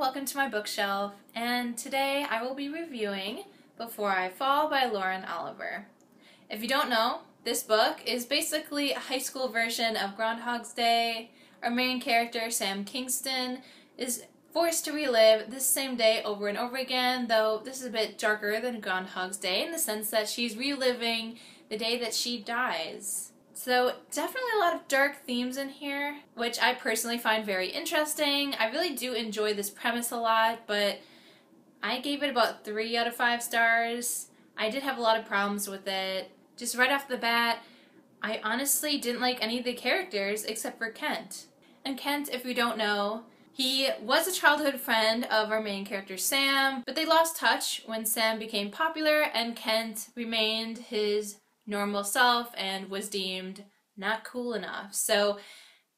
welcome to my bookshelf, and today I will be reviewing Before I Fall by Lauren Oliver. If you don't know, this book is basically a high school version of Groundhog's Day. Our main character, Sam Kingston, is forced to relive this same day over and over again, though this is a bit darker than Groundhog's Day in the sense that she's reliving the day that she dies. So definitely a lot of dark themes in here, which I personally find very interesting. I really do enjoy this premise a lot, but I gave it about 3 out of 5 stars. I did have a lot of problems with it. Just right off the bat, I honestly didn't like any of the characters except for Kent. And Kent, if you don't know, he was a childhood friend of our main character Sam, but they lost touch when Sam became popular and Kent remained his normal self and was deemed not cool enough. So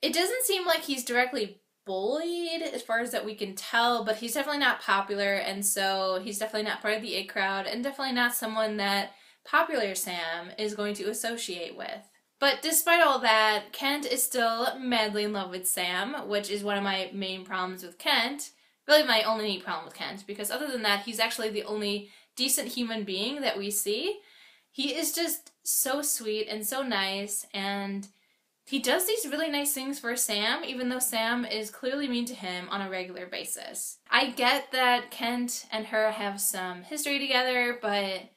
it doesn't seem like he's directly bullied as far as that we can tell, but he's definitely not popular, and so he's definitely not part of the it crowd and definitely not someone that popular Sam is going to associate with. But despite all that, Kent is still madly in love with Sam, which is one of my main problems with Kent. Really my only problem with Kent, because other than that, he's actually the only decent human being that we see. He is just so sweet and so nice, and he does these really nice things for Sam, even though Sam is clearly mean to him on a regular basis. I get that Kent and her have some history together, but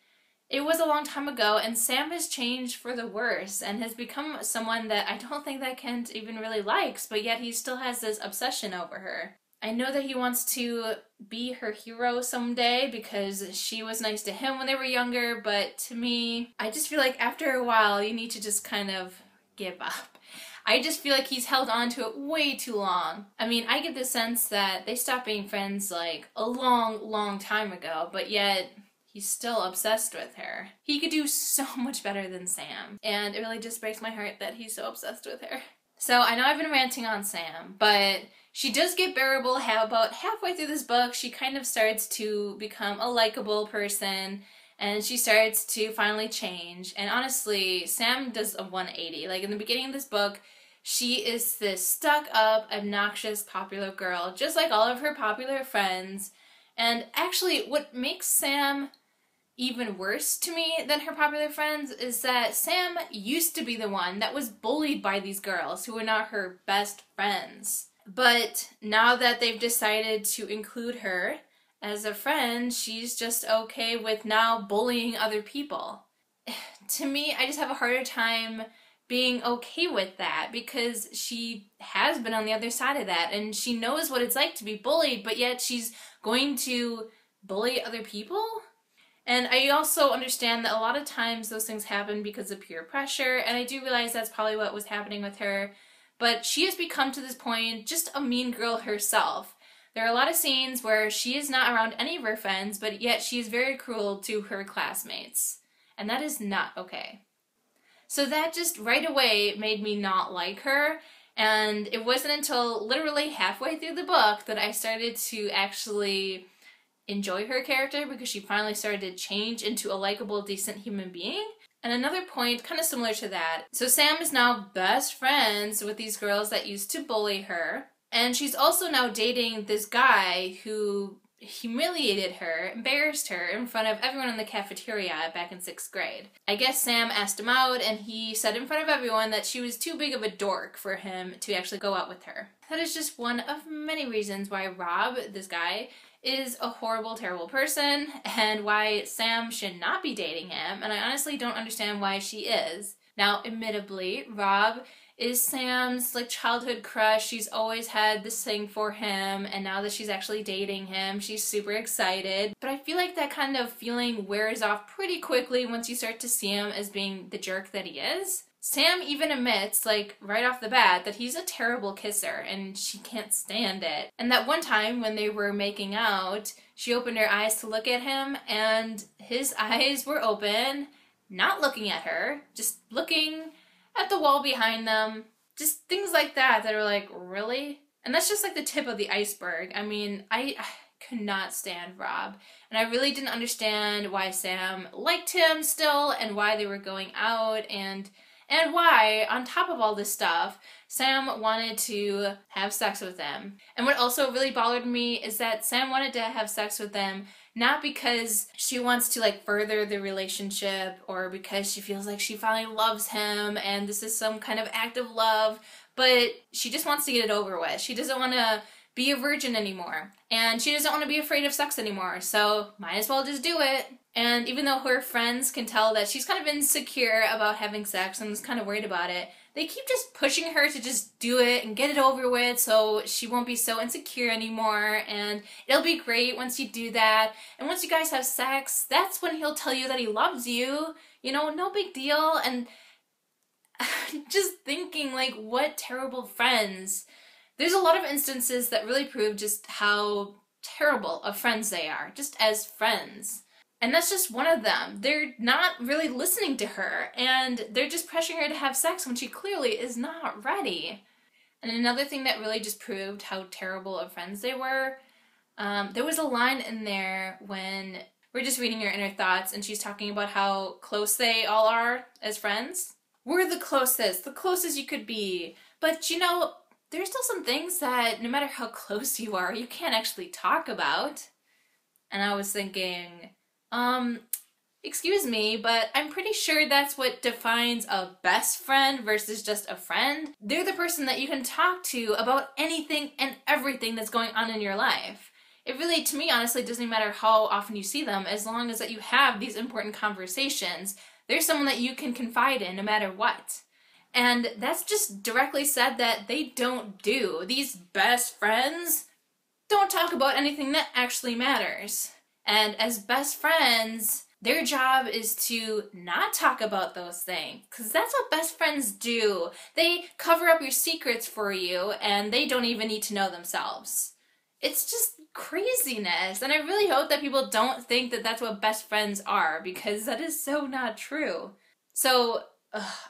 it was a long time ago, and Sam has changed for the worse and has become someone that I don't think that Kent even really likes, but yet he still has this obsession over her. I know that he wants to be her hero someday because she was nice to him when they were younger, but to me, I just feel like after a while you need to just kind of give up. I just feel like he's held on to it way too long. I mean, I get the sense that they stopped being friends like a long time ago, but yet he's still obsessed with her. He could do so much better than Sam, and it really just breaks my heart that he's so obsessed with her. So I know I've been ranting on Sam, but she does get bearable about halfway through this book. She kind of starts to become a likable person, and she starts to finally change. And honestly, Sam does a 180. Like in the beginning of this book, she is this stuck-up, obnoxious, popular girl, just like all of her popular friends. And actually, what makes Sam even worse to me than her popular friends is that Sam used to be the one that was bullied by these girls who were not her best friends. But now that they've decided to include her as a friend, she's just okay with now bullying other people. To me, I just have a harder time being okay with that because she has been on the other side of that and she knows what it's like to be bullied, but yet she's going to bully other people? And I also understand that a lot of times those things happen because of peer pressure, and I do realize that's probably what was happening with her, but she has become to this point just a mean girl herself. There are a lot of scenes where she is not around any of her friends, but yet she is very cruel to her classmates, and that is not okay. So that just right away made me not like her, and it wasn't until literally halfway through the book that I started to actually enjoy her character because she finally started to change into a likable, decent human being. And another point kind of similar to that. So Sam is now best friends with these girls that used to bully her, and she's also now dating this guy who humiliated her, embarrassed her in front of everyone in the cafeteria back in 6th grade. I guess Sam asked him out and he said in front of everyone that she was too big of a dork for him to actually go out with her. That is just one of many reasons why Rob, this guy, is a horrible, terrible person and why Sam should not be dating him, and I honestly don't understand why she is. Now, admittedly, Rob is Sam's like childhood crush. She's always had this thing for him, and now that she's actually dating him, she's super excited. But I feel like that kind of feeling wears off pretty quickly once you start to see him as being the jerk that he is. Sam even admits, like, right off the bat, that he's a terrible kisser, and she can't stand it. And that one time when they were making out, she opened her eyes to look at him, and his eyes were open, not looking at her, just looking at the wall behind them. Just things like that are like, really? And that's just like the tip of the iceberg. I mean, I could not stand Rob, and I really didn't understand why Sam liked him still and why they were going out, and and why, on top of all this stuff, Sam wanted to have sex with them. And what also really bothered me is that Sam wanted to have sex with them not because she wants to like further the relationship or because she feels like she finally loves him and this is some kind of act of love, but she just wants to get it over with. She doesn't want to be a virgin anymore, and she doesn't want to be afraid of sex anymore, so might as well just do it. And even though her friends can tell that she's kind of insecure about having sex and is kind of worried about it, they keep just pushing her to just do it and get it over with so she won't be so insecure anymore, and it'll be great once you do that. And once you guys have sex, that's when he'll tell you that he loves you. You know, no big deal. And just thinking, like, what terrible friends. There's a lot of instances that really prove just how terrible of friends they are, just as friends. And that's just one of them. They're not really listening to her, and they're just pressuring her to have sex when she clearly is not ready. And another thing that really just proved how terrible of friends they were, there was a line in there when we're just reading her inner thoughts, and she's talking about how close they all are as friends. We're the closest you could be. But you know, there's still some things that no matter how close you are, you can't actually talk about. And I was thinking, excuse me, but I'm pretty sure that's what defines a best friend versus just a friend. They're the person that you can talk to about anything and everything that's going on in your life. It really, to me, honestly, doesn't matter how often you see them, as long as that you have these important conversations. There's someone that you can confide in no matter what. And that's just directly said that they don't do. These best friends don't talk about anything that actually matters. And as best friends, their job is to not talk about those things, because that's what best friends do. They cover up your secrets for you, and they don't even need to know themselves. It's just craziness, and I really hope that people don't think that that's what best friends are, because that is so not true. So,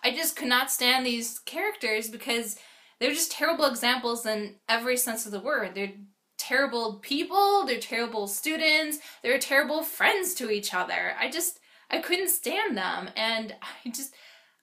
I just could not stand these characters because they're just terrible examples in every sense of the word. They're terrible people, they're terrible students, they're terrible friends to each other. I couldn't stand them, and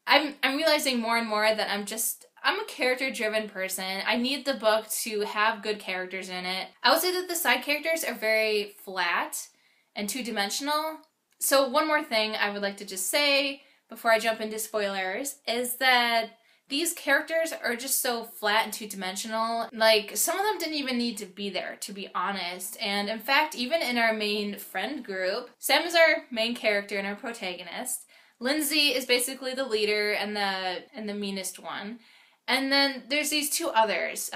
I'm realizing more and more that I'm a character-driven person. I need the book to have good characters in it. I would say that the side characters are very flat and two-dimensional. So one more thing I would like to just say before I jump into spoilers is that these characters are just so flat and two-dimensional. Like, some of them didn't even need to be there, to be honest. And in fact, even in our main friend group, Sam is our main character and our protagonist. Lindsay is basically the leader and the meanest one. And then there's these two others,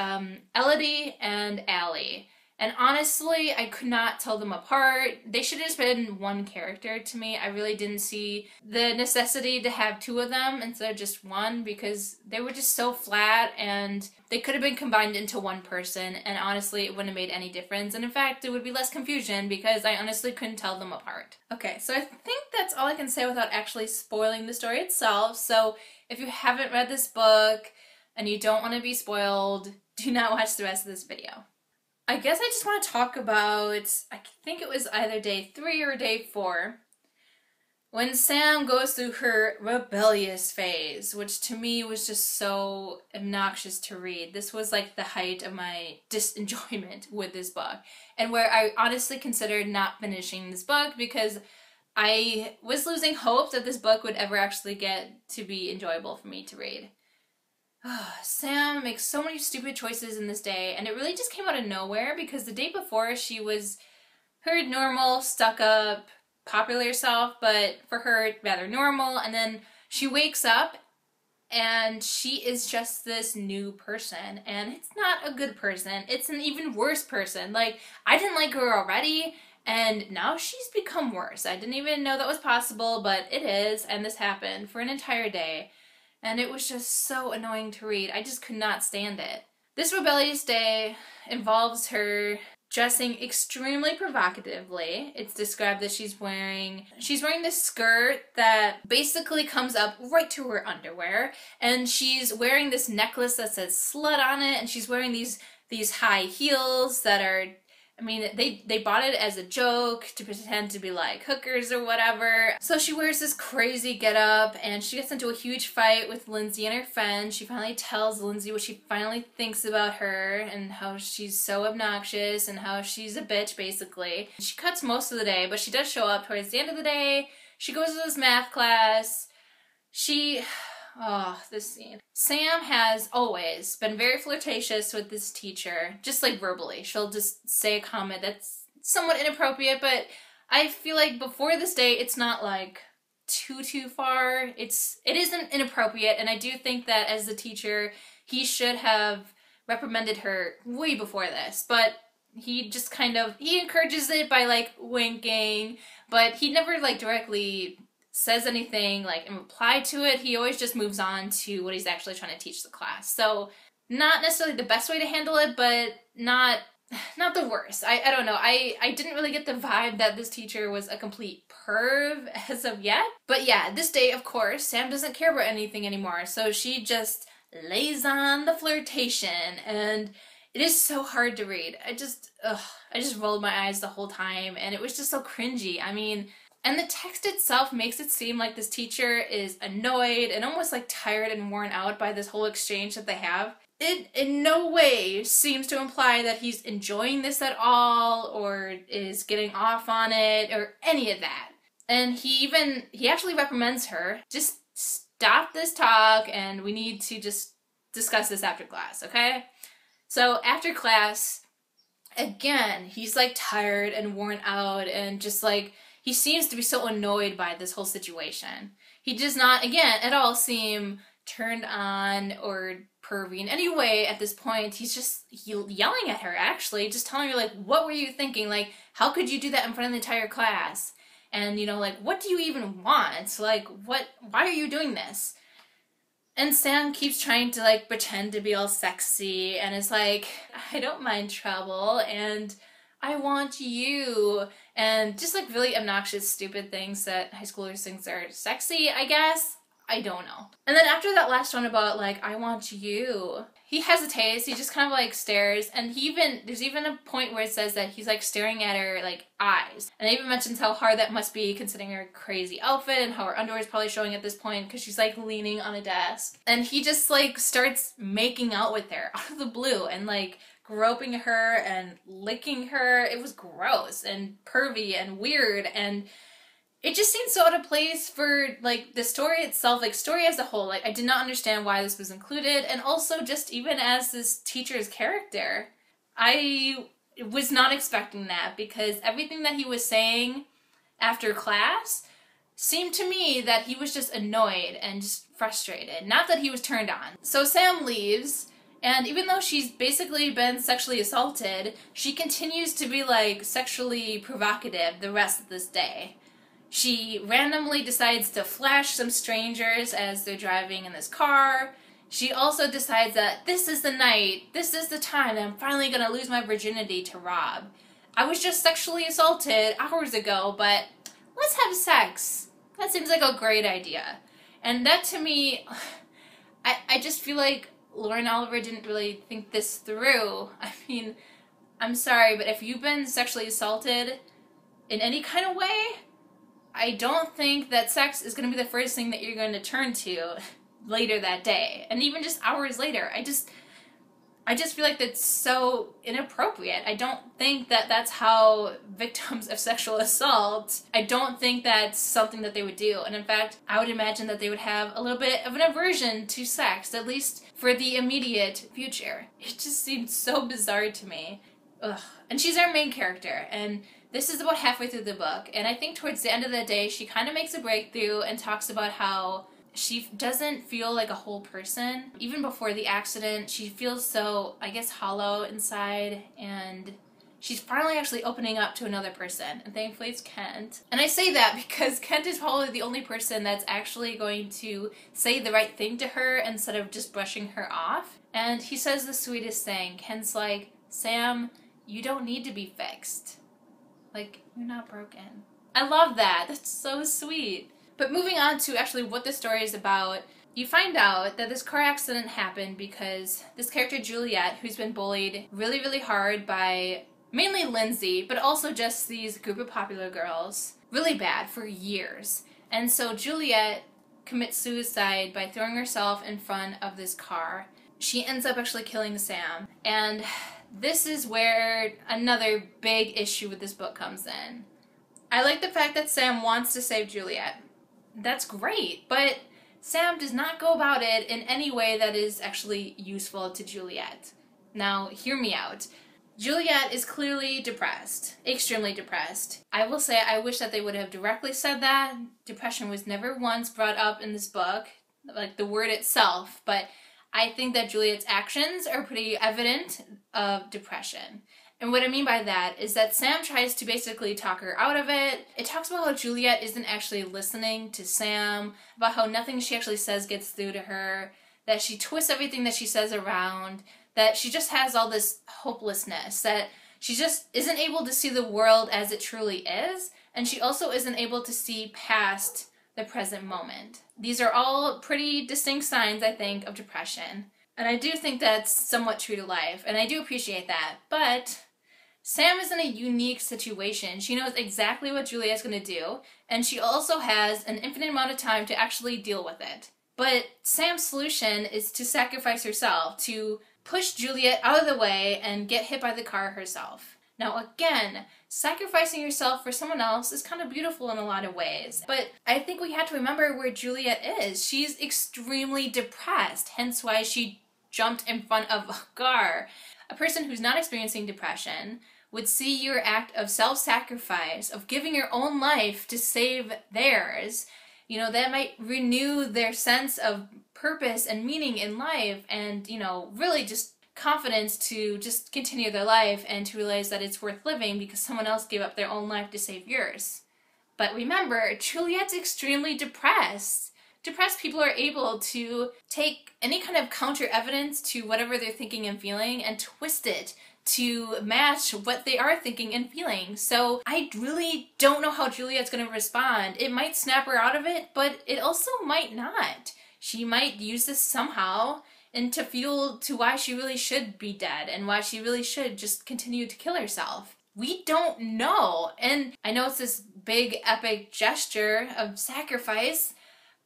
Elodie and Allie. And honestly, I could not tell them apart. They should have just been one character to me. I really didn't see the necessity to have two of them instead of just one, because they were just so flat and they could have been combined into one person, and honestly, it wouldn't have made any difference. And in fact, there would be less confusion because I honestly couldn't tell them apart. Okay, so I think that's all I can say without actually spoiling the story itself. So if you haven't read this book and you don't want to be spoiled, do not watch the rest of this video. I guess I just want to talk about, I think it was either day 3 or day 4, when Sam goes through her rebellious phase, which to me was just so obnoxious to read. This was like the height of my disenjoyment with this book, and where I honestly considered not finishing this book because I was losing hope that this book would ever actually get to be enjoyable for me to read. Sam makes so many stupid choices in this day, and it really just came out of nowhere because the day before she was her normal, stuck-up, popular self, but for her, rather normal, and then she wakes up and she is just this new person, and it's not a good person. It's an even worse person. Like, I didn't like her already, and now she's become worse. I didn't even know that was possible, but it is, and this happened for an entire day. And it was just so annoying to read. I just could not stand it. This rebellious day involves her dressing extremely provocatively. It's described that she's wearing this skirt that basically comes up right to her underwear, and she's wearing this necklace that says slut on it, and she's wearing these high heels that are I mean, they bought it as a joke to pretend to be like hookers or whatever. So she wears this crazy getup and she gets into a huge fight with Lindsay and her friend. She finally tells Lindsay what she finally thinks about her and how she's so obnoxious and how she's a bitch, basically. She cuts most of the day, but she does show up towards the end of the day. She goes to this math class. Oh, this scene. Sam has always been very flirtatious with this teacher, just like verbally. She'll just say a comment that's somewhat inappropriate, but I feel like before this day, it's not like too far. It isn't inappropriate, and I do think that as the teacher, he should have reprimanded her way before this, but he just he encourages it by like winking, but he never like directly says anything like in reply to it. He always just moves on to what he's actually trying to teach the class. So not necessarily the best way to handle it, but not the worst. I don't know. I didn't really get the vibe that this teacher was a complete perv as of yet. But yeah, this day, of course, Sam doesn't care about anything anymore. So she just lays on the flirtation, and it is so hard to read. I just rolled my eyes the whole time, and it was just so cringy. I mean, and the text itself makes it seem like this teacher is annoyed and almost like tired and worn out by this whole exchange that they have. It in no way seems to imply that he's enjoying this at all or is getting off on it or any of that. And he actually reprimands her. Just stop this talk and we need to just discuss this after class, okay? So after class, again, he's like tired and worn out and just like, he seems to be so annoyed by this whole situation. He does not, again, at all seem turned on or pervy in any way at this point. He's just yelling at her, actually, just telling her, like, what were you thinking? Like, how could you do that in front of the entire class? And, you know, like, what do you even want? Like, why are you doing this? And Sam keeps trying to, like, pretend to be all sexy, and is like, I don't mind trouble, and I want you, and just like really obnoxious, stupid things that high schoolers think are sexy, I guess. I don't know. And then after that last one about like, I want you, he hesitates, he just kind of like stares, and there's even a point where it says that he's like staring at her like eyes. And it even mentions how hard that must be considering her crazy outfit and how her underwear is probably showing at this point because she's like leaning on a desk. And he just like starts making out with her out of the blue and like groping her and licking her. It was gross and pervy and weird, and it just seemed so out of place for like the story itself, like story as a whole. Like I did not understand why this was included, and also just even as this teacher's character, I was not expecting that because everything that he was saying after class seemed to me that he was just annoyed and just frustrated, not that he was turned on. So Sam leaves. And even though she's basically been sexually assaulted, she continues to be like sexually provocative the rest of this day. She randomly decides to flash some strangers as they're driving in this car. She also decides that this is the night, this is the time that I'm finally gonna lose my virginity to Rob. I was just sexually assaulted hours ago, but let's have sex. That seems like a great idea. And that to me, I just feel like Lauren Oliver didn't really think this through. I mean, I'm sorry, but if you've been sexually assaulted in any kind of way, I don't think that sex is going to be the first thing that you're going to turn to later that day. And even just hours later, I just feel like that's so inappropriate. I don't think that that's how victims of sexual assault, I don't think that's something that they would do. And in fact, I would imagine that they would have a little bit of an aversion to sex, at least for the immediate future. It just seemed so bizarre to me. Ugh. And she's our main character, and this is about halfway through the book, and I think towards the end of the day, she kind of makes a breakthrough and talks about how she doesn't feel like a whole person. Even before the accident, she feels so, I guess, hollow inside, and she's finally actually opening up to another person, and thankfully it's Kent. And I say that because Kent is probably the only person that's actually going to say the right thing to her instead of just brushing her off. And he says the sweetest thing. Kent's like, Sam, you don't need to be fixed. Like, you're not broken. I love that. That's so sweet. But moving on to actually what the story is about, you find out that this car accident happened because this character Juliet, who's been bullied really, really hard by mainly Lindsay, but also just these group of popular girls, really bad for years. And so Juliet commits suicide by throwing herself in front of this car. She ends up actually killing Sam. And this is where another big issue with this book comes in. I like the fact that Sam wants to save Juliet. That's great, but Sam does not go about it in any way that is actually useful to Juliet. Now, hear me out. Juliet is clearly depressed, extremely depressed. I will say I wish that they would have directly said that. Depression was never once brought up in this book, like the word itself, but I think that Juliet's actions are pretty evident of depression. And what I mean by that is that Sam tries to basically talk her out of it. It talks about how Juliet isn't actually listening to Sam, about how nothing she actually says gets through to her, that she twists everything that she says around, that she just has all this hopelessness, that she just isn't able to see the world as it truly is, and she also isn't able to see past the present moment. These are all pretty distinct signs, I think, of depression. And I do think that's somewhat true to life, and I do appreciate that. But Sam is in a unique situation. She knows exactly what Juliet's going to do, and she also has an infinite amount of time to actually deal with it. But Sam's solution is to sacrifice herself, to push Juliet out of the way and get hit by the car herself. Now again, sacrificing yourself for someone else is kind of beautiful in a lot of ways, but I think we have to remember where Juliet is. She's extremely depressed, hence why she jumped in front of a car. A person who's not experiencing depression would see your act of self-sacrifice, of giving your own life to save theirs. You know, that might renew their sense of purpose and meaning in life and, you know, really just confidence to just continue their life and to realize that it's worth living because someone else gave up their own life to save yours. But remember, Juliet's extremely depressed. Depressed people are able to take any kind of counter evidence to whatever they're thinking and feeling and twist it to match what they are thinking and feeling. So I really don't know how Juliet's going to respond. It might snap her out of it, but it also might not. She might use this somehow and to fuel to why she really should be dead and why she really should just continue to kill herself. We don't know. And I know it's this big epic gesture of sacrifice,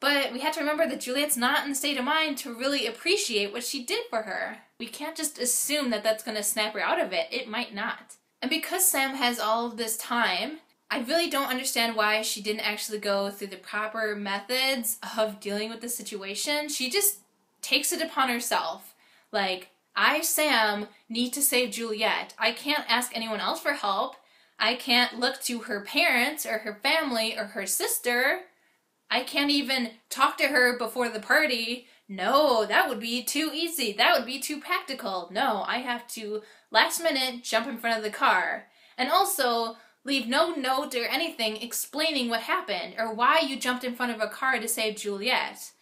but we have to remember that Juliet's not in the state of mind to really appreciate what she did for her. We can't just assume that that's going to snap her out of it. It might not. And because Sam has all of this time, I really don't understand why she didn't actually go through the proper methods of dealing with the situation. She just takes it upon herself. Like, I, Sam, need to save Juliet. I can't ask anyone else for help. I can't look to her parents or her family or her sister. I can't even talk to her before the party. No, that would be too easy. That would be too practical. No, I have to last minute jump in front of the car. And also leave no note or anything explaining what happened or why you jumped in front of a car to save Juliet.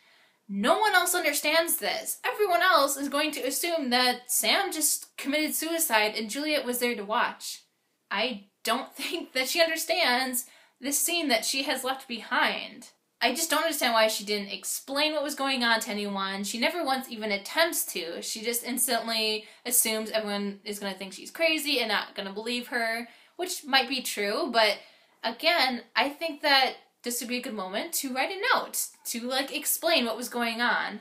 No one else understands this. Everyone else is going to assume that Sam just committed suicide and Juliet was there to watch. I don't think that she understands this scene that she has left behind. I just don't understand why she didn't explain what was going on to anyone. She never once even attempts to. She just instantly assumes everyone is going to think she's crazy and not going to believe her, which might be true, but again, I think that this would be a good moment to write a note, to explain what was going on.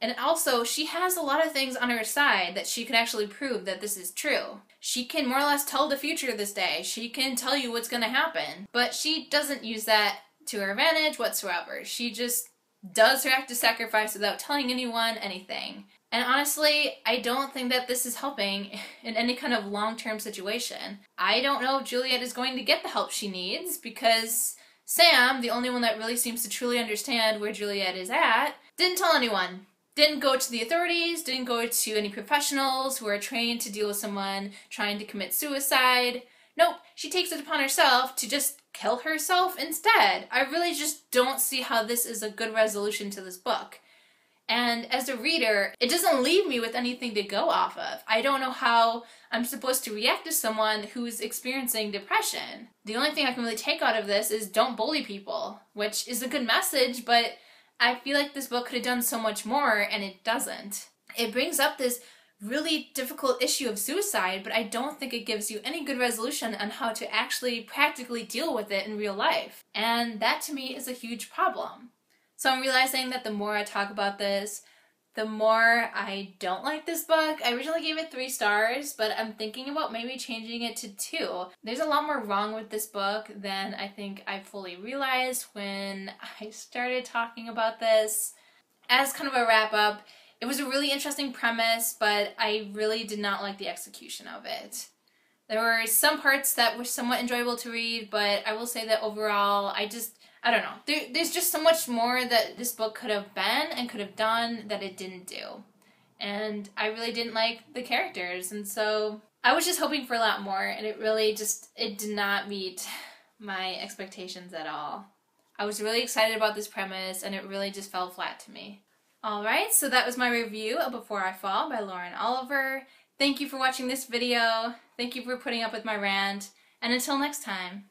And also, she has a lot of things on her side that she can actually prove that this is true. She can more or less tell the future this day. She can tell you what's going to happen, but she doesn't use that to her advantage whatsoever. She just does her act of sacrifice without telling anyone anything. And honestly, I don't think that this is helping in any kind of long-term situation. I don't know if Juliet is going to get the help she needs because Sam, the only one that really seems to truly understand where Juliet is at, didn't tell anyone. Didn't go to the authorities, didn't go to any professionals who are trained to deal with someone trying to commit suicide. Nope, she takes it upon herself to just kill herself instead. I really just don't see how this is a good resolution to this book. And as a reader, it doesn't leave me with anything to go off of. I don't know how I'm supposed to react to someone who's experiencing depression. The only thing I can really take out of this is don't bully people, which is a good message, but I feel like this book could have done so much more, and it doesn't. It brings up this really difficult issue of suicide, but I don't think it gives you any good resolution on how to actually practically deal with it in real life. And that to me is a huge problem. So I'm realizing that the more I talk about this, the more I don't like this book. I originally gave it 3 stars, but I'm thinking about maybe changing it to 2. There's a lot more wrong with this book than I think I fully realized when I started talking about this. As kind of a wrap up, it was a really interesting premise, but I really did not like the execution of it. There were some parts that were somewhat enjoyable to read, but I will say that overall, I don't know. There's just so much more that this book could have been and could have done that it didn't do. And I really didn't like the characters, and so I was just hoping for a lot more, and it did not meet my expectations at all. I was really excited about this premise, and it really just fell flat to me. Alright, so that was my review of Before I Fall by Lauren Oliver. Thank you for watching this video. Thank you for putting up with my rant. And until next time.